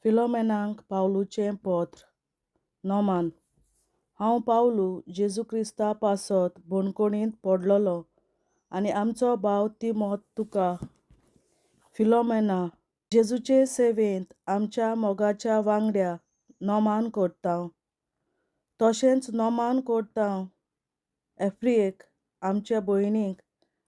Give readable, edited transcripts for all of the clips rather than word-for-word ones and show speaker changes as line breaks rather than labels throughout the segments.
फिलोमेनाक पावलुचें पत्र. नोमान. हांव पावलू जेजू क्रिस्ता पासत बोणकोणींत पडलोलो आनी आमचो भाव तिमोथ तुका. फिलोमेना, जेजूचे सेवेंत आमच्या मोगाच्या वांगड्या नोमान करतां. तशेंच नोमान करतां एफ्रियेक आमचे भयणीक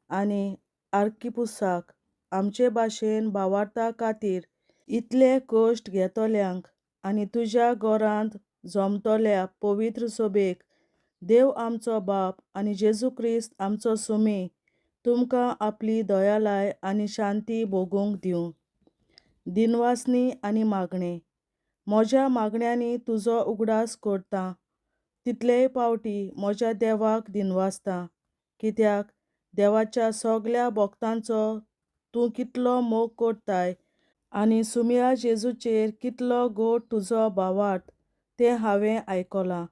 आनी आर्किपुसाक आमचे भाशेन भावार्था खातीर इतले कश्ट घेतोल्यांक आनी तुज्या घरांत जमतोल्या पवित्र सोबेक देव आमचो बाप आनी जेजू क्रिस्त आमचो सुमी तुमकां आपली दयालाय आनी शांती भोगूंक दिवं. दिनवासनी आनी मागणे. म्हज्या मागण्यांनी तुजो उगडास करतां. तितलेय पावटी म्हज्या देवाक दिनवासतां, कित्याक देवाच्या सगल्या भक्तांचो तूं कितलो मोग करताय आनी सुमया जेजूचेर कितलो गोड तुजो भावार्थ तें हांवें आयकलां.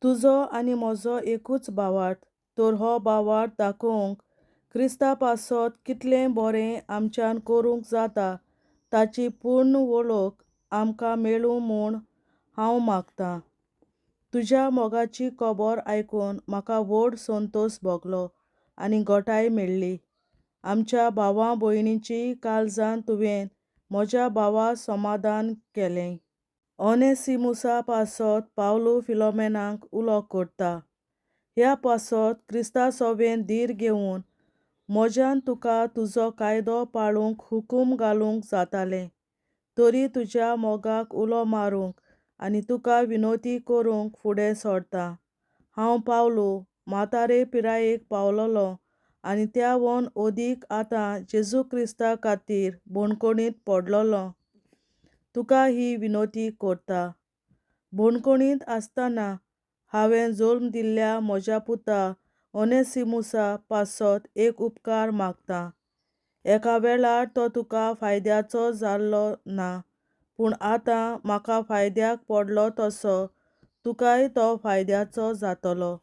तुजो आनी म्हजो एकूच भावार्थ, तर हो भावार्थ दाखोवंक क्रिस्ता पासत कितलें बरें आमच्यान करूंक जाता ताची पूर्ण वळख आमकां मेळूं म्हूण हांव मागतां. तुज्या मोगाची खबर आयकून म्हाका व्हड संतोश भोगलो आनी घोटाय मेळ्ळी. आमच्या भावां भयणींची काळजान तुवें म्हज्या भावा समाधान केलें. ओनेसिमुसा पासत पावलू फिलोमेनाक उलो करता. ह्या पासत क्रिस्ता सोबेन धीर घेवन म्हज्यान तुका तुजो कायदो पाळूंक हुकूम घालूंक जातालें. तरी तुज्या मोगाक उलो मारूंक आनी तुका विनोती करूंक फुडें सरतां. हांव पावलू म्हातारे पिरायेक पावलोलो आनी त्यावन ओदीक आतां जेजू क्रिस्ता खातीर बोणकोणींत पडलोलो. तुका ही विनोती करता. बोणकोणींत आसतना हांवें जल्म दिल्ल्या म्हज्या पुता ओनेसिमुसा पासत एक उपकार मागतां. एका वेळार तो तुका फायद्याचो जाल्लो ना, पूण आतां म्हाका फायद्याक पडलो तसो तुकाय तो फायद्याचो जातलो.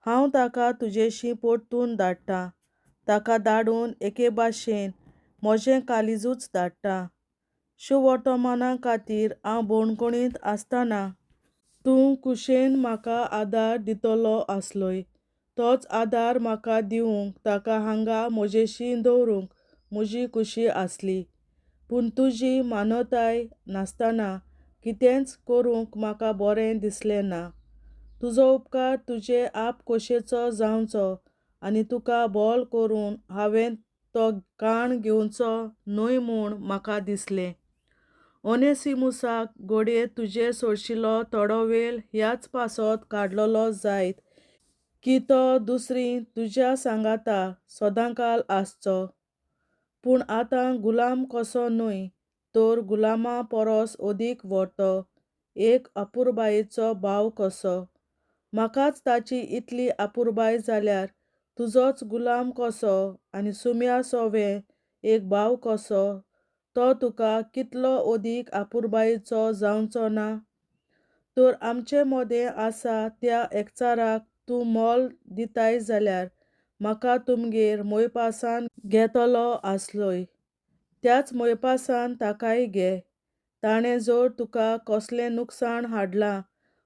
हांव ताका तुजेशी परतून धाडटां. ताका धाडून एके भाशेन म्हजें काळीजूच धाडटां. शुभ वर्तमाना खातीर हांव बोणकोणींत आसतना तूं कुशेन म्हाका आदार दितलो आसलोय. तोच आदार म्हाका दिवंक ताका हांगा म्हजेशी दवरूंक म्हजी खुशी आसली. पूण तुजी मानवताय नासतना कितेंच करूंक म्हाका बरें दिसलें ना. तुजो उपकार तुजे आपखोशेचो जावचो आनी तुका बोल करून हांवें तो काण घेवचो न्हय म्हूण म्हाका दिसलें. ओनेसिमुसाक घडये तुजे सोडशिल्लो थोडो वेळ ह्याच पासत काडलोलो जायत की तो दुसरी तुज्या सांगाता सदांकाल आसचो. पूण आतां गुलाम कसो न्हय, तर गुलामा परस ओदीक व्हडतो, एक आपुरबायेचो भाव कसो. म्हाकाच ताची इतली आपुरबाय जाल्यार तुजोच गुलाम कसो आनी सुम्या सोबें एक भाव कसो तो तुका कितलो ओदीक आपुरबायेचो जावचो ना. तर आमचे मदें आसा त्या एकचाराक तूं मोल दिताय जाल्यार म्हाका तुमगेर मोयपासान घेतलो आसलोय. त्याच मोयपासान ताकाय घे. ताणें जर तुका कसलें लुकसाण हाडलां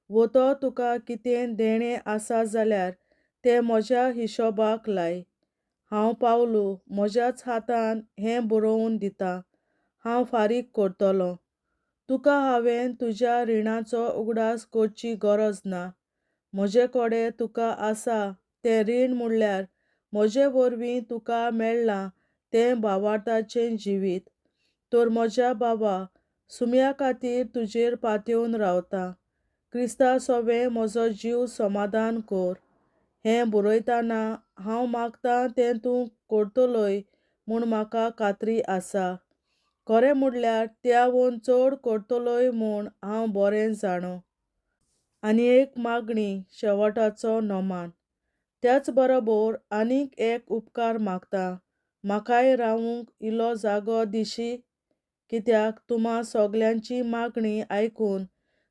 वो तो तुका कितें देणें आसा जाल्यार तें म्हज्या हिशोबाक लाय. हांव पावलू म्हज्याच हातान हें बरोवन दितां. हांव फारीक करतलों. तुका हांवें तुज्या रिणाचो उगडास करची गरज ना. म्हजे कडेन तुका आसा तें रीण म्हणल्यार म्हजे वरवीं तुका मेळ्ळां तें भावार्थाचें जिवीत. तर म्हज्या भावा, सुम्या खातीर तुजेर पातयेवन रावतां. क्रिस्ता सोबें म्हजो जीव समाधान कर. हें बरयतना हांव मागतां तें तूं करतलोय म्हूण म्हाका खात्री आसा. खरें म्हणल्यार त्यावन चड करतलोय म्हूण हांव बरें जाणो. आनी एक मागणी शेवटाचो नोमान. त्याच बरोबर आनीक एक उपकार मागतां. म्हाकाय रावूंक इल्लो जागो दिशी, कित्याक तुमा सगल्यांची मागणी आयकून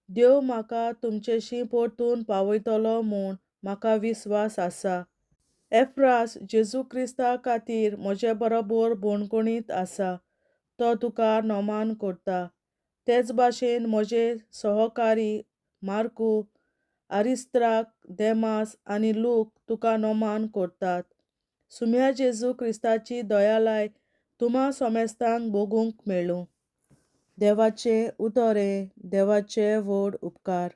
देव म्हाका तुमचेशी परतून पावयतलो म्हूण म्हाका विस्वास आसा. एफ्रास जेजू क्रिस्ता खातीर म्हजे बरोबर बोणकोणींत आसा. तो तुका नोमान करता. तेच भाशेन म्हजे सहकारी मार्कू, आरिस्त्राक, देमास आनी लूक तुका नोमान करतात. सुम्या जेजू क्रिस्ताची दयालाय तुम्हा सोमेस्तांक भोगूंक मेळूं. देवाचे उतोरे, देवाचे व्हड उपकार.